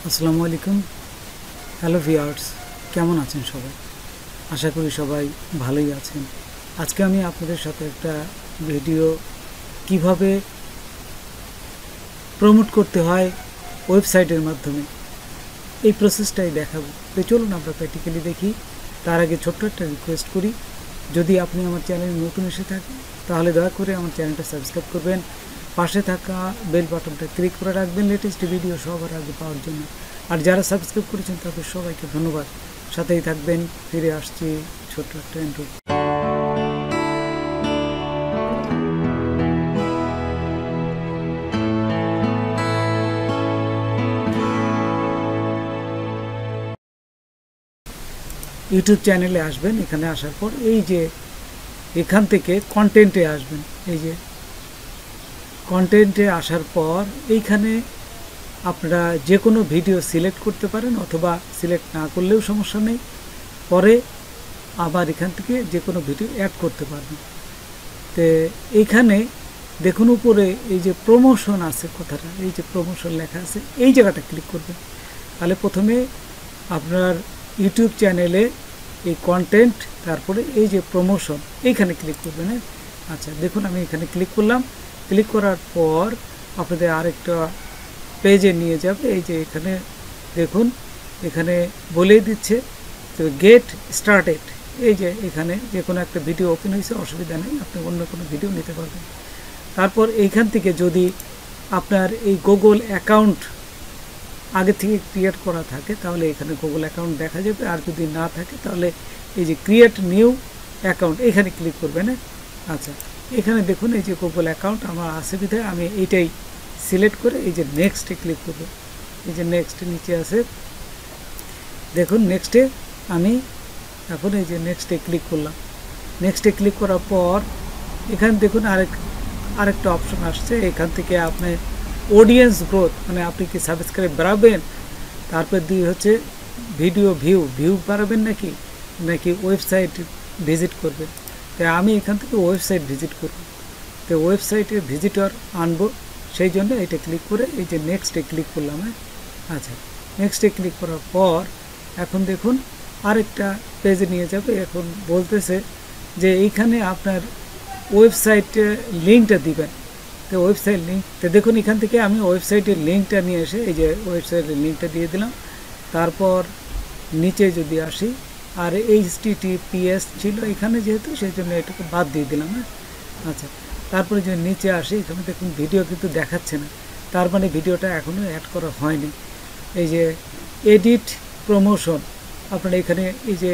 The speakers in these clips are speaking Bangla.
আসসালামু আলাইকুম। হ্যালো ভিউয়ার্স, কেমন আছেন সবাই? আশা করি সবাই ভালোই আছেন। আজকে আমি আপনাদের সাথে একটা ভিডিও কিভাবে প্রমোট করতে হয় ওয়েবসাইটের মাধ্যমে এই প্রসেসটাই দেখাবো। তো চলুন আমরা প্র্যাকটিক্যালি দেখি। তার আগে ছোট্ট একটা রিকোয়েস্ট করি, যদি আপনি আমার চ্যানেলে নতুন এসে থাকেন তাহলে দয়া করে আমার চ্যানেলটা সাবস্ক্রাইব করবেন, পাশে থাকা বেল বাটনটা ক্লিক করে রাখবেন লেটেস্ট ভিডিও সবার আগে পাওয়ার জন্য। আর যারা সাবস্ক্রাইব করেছেন তাদের সবাইকে ধন্যবাদ। সাথেই থাকবেন। ফিরে আসছি ছোট্ট একটা ইন্ট্রো। ইউটিউব চ্যানেলে আসবেন। এখানে আসার পর এই যে এখান থেকে কন্টেন্টে আসবেন। এই যে কন্টেন্টে আসার পর এইখানে আপনারা যে কোনো ভিডিও সিলেক্ট করতে পারেন, অথবা সিলেক্ট না করলেও সমস্যা নেই। পরে আবার এখান থেকে যে কোনো ভিডিও অ্যাড করতে পারবেন। তো এইখানে দেখুন উপরে এই যে প্রমোশন আছে কথাটা, এই যে প্রমোশন লেখা আছে, এই জায়গাটা ক্লিক করবেন। তাহলে প্রথমে আপনার ইউটিউব চ্যানেলে এই কন্টেন্ট, তারপরে এই যে প্রমোশন, এইখানে ক্লিক করবেন। হ্যাঁ, আচ্ছা দেখুন আমি এখানে ক্লিক করলাম। ক্লিক করার পর আপনাদের আরেকটা পেজে নিয়ে যাবে। এই যে এখানে দেখুন, এখানে বলেই দিচ্ছে তো গেট স্টার্টেড। এই যে এখানে যে কোনো একটা ভিডিও ওপেন হয়েছে, অসুবিধা নেই, আপনি অন্য কোনো ভিডিও নিতে পারবেন। তারপর এইখান থেকে যদি আপনার এই গুগল অ্যাকাউন্ট আগে থেকে ক্রিয়েট করা থাকে তাহলে এখানে গুগল অ্যাকাউন্ট দেখা যাবে, আর যদি না থাকে তাহলে এই যে ক্রিয়েট নিউ অ্যাকাউন্ট এখানে ক্লিক করবেন। আচ্ছা, এখানে দেখুন এই যে গুগল অ্যাকাউন্ট আমার আছে বিধায় আমি এইটাই সিলেক্ট করে এই যে নেক্সটে ক্লিক করব। এই যে নেক্সট নিচে আছে দেখুন, নেক্সটে আমি এখন এই যে নেক্সটে ক্লিক করলাম। নেক্সটে ক্লিক করার পর এখানে দেখুন আরেকটা অপশন আসছে। এখান থেকে আপনি অডিয়েন্স গ্রোথ, মানে আপনি কি সাবস্ক্রাইব বাড়াবেন, তারপর দিয়ে হচ্ছে ভিডিও ভিউ বাড়াবেন নাকি ওয়েবসাইট ভিজিট করবেন। তাই আমি এখান থেকে ওয়েবসাইট ভিজিট করব। তো ওয়েবসাইটে ভিজিটর আনবো, সেই জন্য এটা ক্লিক করে এই যে নেক্সটে ক্লিক করলাম। আচ্ছা, নেক্সটে ক্লিক করার পর এখন দেখুন আরেকটা পেজে নিয়ে যাবে। এখন বলতেছে যে এইখানে আপনার ওয়েবসাইটে লিঙ্কটা দিবেন। তো ওয়েবসাইট লিঙ্ক, তো দেখুন এখান থেকে আমি ওয়েবসাইটের লিঙ্কটা নিয়ে এসে এই যে ওয়েবসাইটের লিঙ্কটা দিয়ে দিলাম। তারপর নিচে যদি আসি, আর HTTPS ছিল এখানে যেহেতু, সেই জন্য এটাকে বাদ দিয়ে দিলাম। আচ্ছা, তারপরে যে নিচে আসি, এখানে দেখুন ভিডিও কিন্তু দেখাচ্ছে না, তার মানে ভিডিওটা এখনও অ্যাড করা হয়নি। এই যে এডিট প্রমোশন, আপনারা এখানে এই যে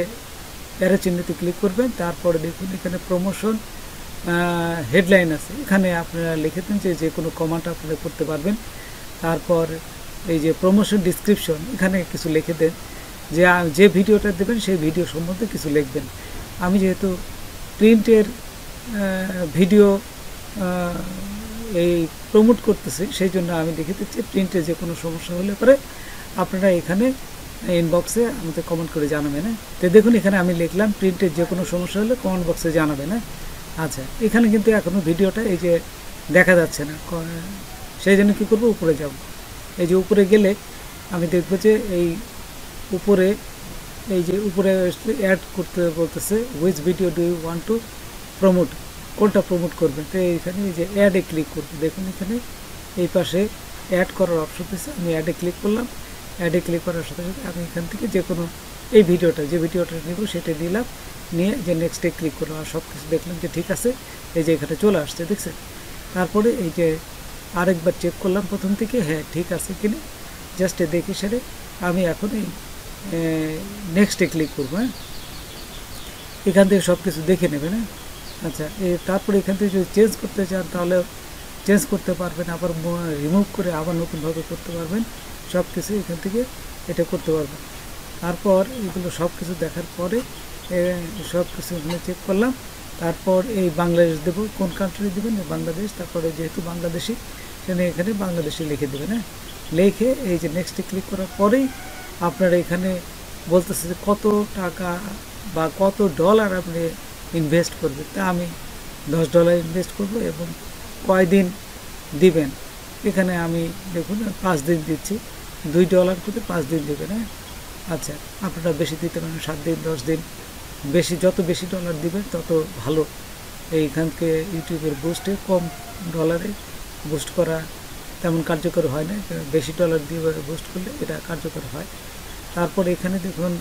অ্যারো চিহ্নতে ক্লিক করবেন। তারপরে দেখুন এখানে প্রমোশন হেডলাইন আছে, এখানে আপনারা লিখে দেন যে কোনো কমেন্ট আপনারা করতে পারবেন। তারপর এই যে প্রমোশন ডিসক্রিপশন, এখানে কিছু লিখে দেন যে ভিডিওটা দেবেন সেই ভিডিও সম্বন্ধে কিছু লিখবেন। আমি যেহেতু প্রিন্টের ভিডিও এই প্রমোট করতেছি, সেই জন্য আমি লিখে দিচ্ছি প্রিন্টে যে কোনো সমস্যা হলে পরে আপনারা এখানে ইনবক্সে আমাদের কমেন্ট করে জানাবেন। তো দেখুন এখানে আমি লিখলাম প্রিন্টের যে কোনো সমস্যা হলে কমেন্ট বক্সে জানাবেন। আচ্ছা, এখানে কিন্তু এখনও ভিডিওটা এই যে দেখা যাচ্ছে না, সেই জন্য কী করবো, উপরে যাব। এই যে উপরে গেলে আমি দেখব যে এই উপরে এই যে উপরে অ্যাড করতে বলতেছে which video do you want to promote, কোনটা প্রমোট করবেন। তো এইখানে এই যে অ্যাডে ক্লিক করবো। দেখুন এখানে এই পাশে অ্যাড করার অপশন দিচ্ছে, আমি অ্যাডে ক্লিক করলাম। অ্যাডে ক্লিক করার সাথে সাথে আমি এখান থেকে যে কোনো এই যে ভিডিওটা নেব সেটা নিলাম, নিয়ে যে নেক্সটে ক্লিক করলাম। আর সব কিছু দেখলাম যে ঠিক আছে, এই যে এখানে চলে আসছে দেখছেন। তারপরে এই যে আরেকবার চেক করলাম প্রথম থেকে, হ্যাঁ ঠিক আছে কিনা, জাস্ট দেখে সেরে আমি এখন এই নেক্সটে ক্লিক করবো। এখান থেকে সব কিছু দেখে নেবেন। আচ্ছা, তারপরে এখান থেকে যদি চেঞ্জ করতে চান তাহলে চেঞ্জ করতে পারবেন, আবার রিমুভ করে আবার নতুনভাবে করতে পারবেন। সব কিছু এখান থেকে এটা করতে পারবেন। তারপর এগুলো সব কিছু দেখার পরে সব কিছু এখানে চেক করলাম। তারপর এই বাংলাদেশ দেবো, কোন কান্ট্রি দেবেন, বাংলাদেশ। তারপরে যেহেতু বাংলাদেশি, সেখানে এখানে বাংলাদেশি লিখে দেবেন। লিখে এই যে নেক্সটে ক্লিক করার পরেই আপনারা এখানে বলতেছে যে কত টাকা বা কত ডলার আপনি ইনভেস্ট করবেন। তা আমি $10 ইনভেস্ট করব এবং কয়দিন দিবেন, এখানে আমি দেখুন 5 দিন দিচ্ছি। $2 করে 5 দিন দেবেন। হ্যাঁ, আচ্ছা, আপনারা বেশি দিতে পারেন, 7 দিন 10 দিন, বেশি যত বেশি ডলার দিবেন তত ভালো। এইখানকে ইউটিউবের বুস্টে কম ডলারে বুস্ট করা তেমন কার্যকর হয় না, বেশি ডলার দিয়ে বুস্ট করলে এটা কার্যকর হয়। তারপর এখানে দেখুন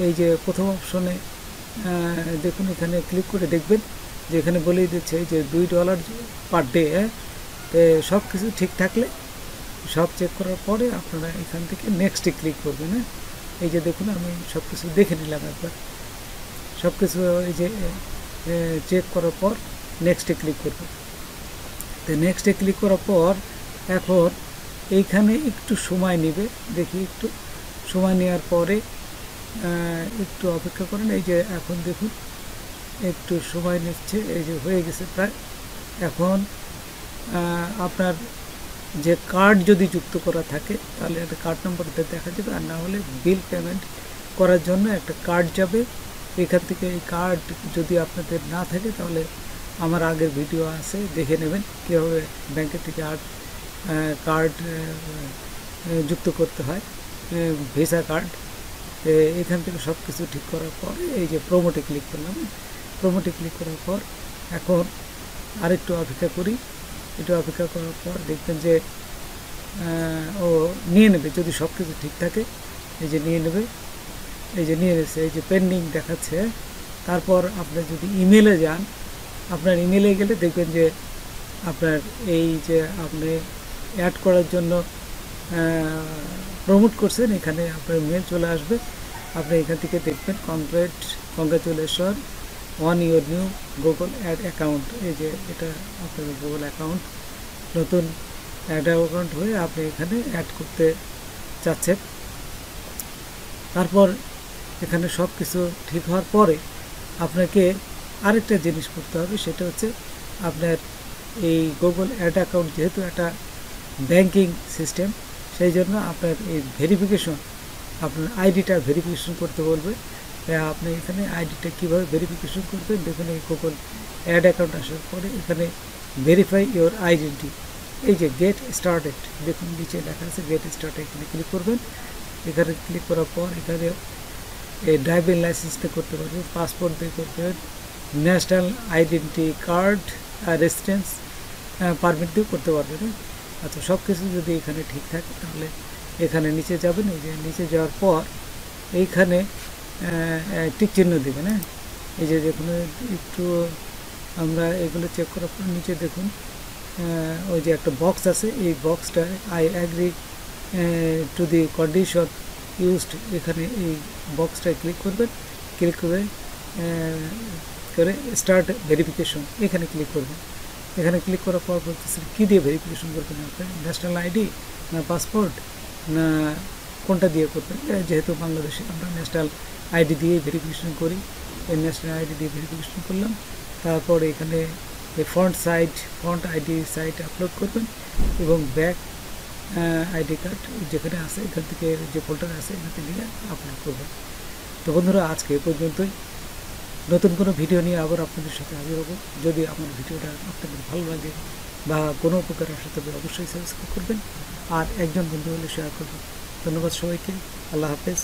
এই যে প্রথম অপশনে দেখুন, এখানে ক্লিক করে দেখবেন যে এখানে বলেই দিচ্ছে যে $2 পার ডে। তো সব কিছু ঠিক থাকলে, সব চেক করার পরে আপনারা এখান থেকে নেক্সটে ক্লিক করবেন। হ্যাঁ, এই যে দেখুন আমি সব কিছু দেখে নিলাম একবার, সব কিছু এই যে চেক করার পর নেক্সটে ক্লিক করব। তো নেক্সটে ক্লিক করার পর এখন এইখানে একটু সময় নেবে, দেখি একটু সময় নেওয়ার পরে একটু অপেক্ষা করেন। এই যে এখন দেখুন একটু সময় নিচ্ছে, এই যে হয়ে গেছে প্রায়। এখন আপনার যে কার্ড যদি যুক্ত করা থাকে তাহলে একটা কার্ড নম্বরটা দেখা যাবে, আর না হলে বিল পেমেন্ট করার জন্য একটা কার্ড যাবে। এখান থেকে এই কার্ড যদি আপনাদের না থাকে তাহলে আমার আগের ভিডিও আছে, দেখে নেবেন কীভাবে ব্যাংকের থেকে কার্ড যুক্ত করতে হয়, ভিসা কার্ড। এখান থেকে সব কিছু ঠিক করার পরে এই যে প্রোমোটে ক্লিক করলাম। প্রোমোটে ক্লিক করার পর এখন আরেকটু অপেক্ষা করি। একটু অপেক্ষা করার পর দেখবেন যে ও নিয়ে নেবে, যদি সব কিছু ঠিক থাকে। এই যে নিয়ে নেবে, এই যে নিয়ে নিয়েছে, এই যে পেন্ডিং দেখাচ্ছে। তারপর আপনি যদি ইমেলে যান, আপনার ইমেলে গেলে দেখবেন যে আপনার এই যে আপনি অ্যাড করার জন্য প্রমোট করছেন, এখানে আপনার মেল চলে আসবে। আপনি এখান থেকে দেখবেন congratulation on your new Google ad account. এই যে এটা আপনার গুগল অ্যাকাউন্ট, নতুন অ্যাড অ্যাকাউন্ট হয়ে আপনি এখানে অ্যাড করতে চাচ্ছেন। তারপর এখানে সব কিছু ঠিক হওয়ার পরে আপনাকে আরেকটা জিনিস করতে হবে, সেটা হচ্ছে আপনার এই গুগল অ্যাড অ্যাকাউন্ট যেহেতু একটা ব্যাংকিং সিস্টেম, সেই জন্য আপনার এই ভেরিফিকেশন, আপনার আইডিটা ভেরিফিকেশন করতে বলবে। আপনি এখানে আইডিটা কীভাবে ভেরিফিকেশন করবেন দেখুন, এই গুগল অ্যাড অ্যাকাউন্ট আসার পরে এখানে ভেরিফাই ইওর আইডেন্টি, এই যে গেট স্টার্টেড দেখুন নিচে লেখা আছে গেট স্টার্টেড, এখানে ক্লিক করবেন। এখানে ক্লিক করার পর এখানে এই ড্রাইভিং লাইসেন্স দিয়ে করতে পারবেন, পাসপোর্ট দিয়ে করতে পারবেন, ন্যাশনাল আইডেন্টি কার্ড আর রেসিডেন্স পারমিট দিয়ে করতে পারবেন। আচ্ছা, সব কিছু যদি এখানে ঠিক থাকে তাহলে এখানে নিচে যাবেন। এই যে নিচে যাওয়ার পর এইখানে টিক চিহ্ন দেবেন। হ্যাঁ, এই যে দেখুন একটু আমরা এগুলো চেক করার পর নিচে দেখুন ওই যে একটা বক্স আছে, এই বক্সটা I agree to the condition used, এখানে এই বক্সটায় ক্লিক করবেন। ক্লিক করে স্টার্ট ভেরিফিকেশন এখানে ক্লিক করবেন। এখানে ক্লিক করার পর বলতেছে কী দিয়ে ভেরিফিকেশন করবেন, আপনার ন্যাশনাল আইডি না পাসপোর্ট না কোনটা দিয়ে করবেন। যেহেতু বাংলাদেশে আমরা ন্যাশনাল আইডি দিয়ে ভেরিফিকেশন করি, এই ন্যাশনাল আইডি দিয়ে ভেরিফিকেশন করলাম। তারপর এখানে এই ফ্রন্ট আইডি সাইট আপলোড করবেন এবং ব্যাক আইডি কার্ড যেখানে আছে এখান থেকে যে ফোল্ডার আছে এখানে নিয়ে আপলোড করবেন। তো বন্ধুরা, আজকে এ পর্যন্তই। নতুন কোনো ভিডিও নিয়ে আবার আপনাদের সাথে হাজির হব। যদি আমার ভিডিওটা আপনাদের ভালো লাগে বা কোনো উপকার আসে তবে অবশ্যই সাবস্ক্রাইব করবেন আর একজন বন্ধু হলে শেয়ার করবেন। ধন্যবাদ সবাইকে। আল্লাহ হাফেজ।